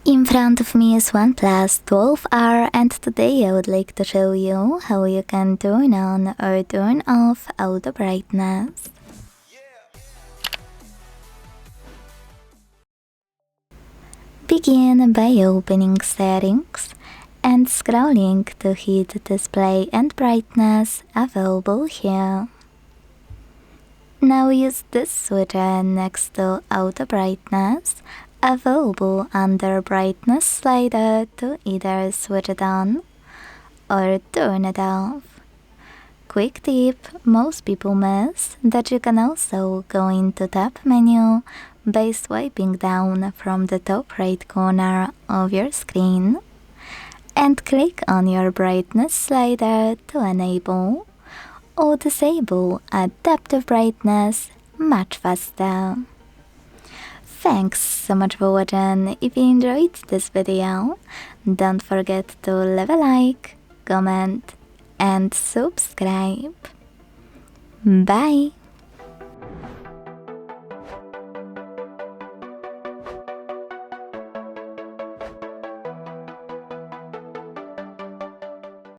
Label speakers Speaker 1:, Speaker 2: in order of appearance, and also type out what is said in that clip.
Speaker 1: In front of me is OnePlus 12R, and today I would like to show you how you can turn on or turn off auto brightness. Begin by opening settings and scrolling to hit display and brightness available here. Now use this switcher next to auto brightness available under brightness slider to either switch it on or turn it off. Quick tip most people miss that you can also go into tab menu by swiping down from the top right corner of your screen and click on your brightness slider to enable or disable adaptive brightness much faster. Thanks so much for watching. If you enjoyed this video, don't forget to leave a like, comment and subscribe. Bye!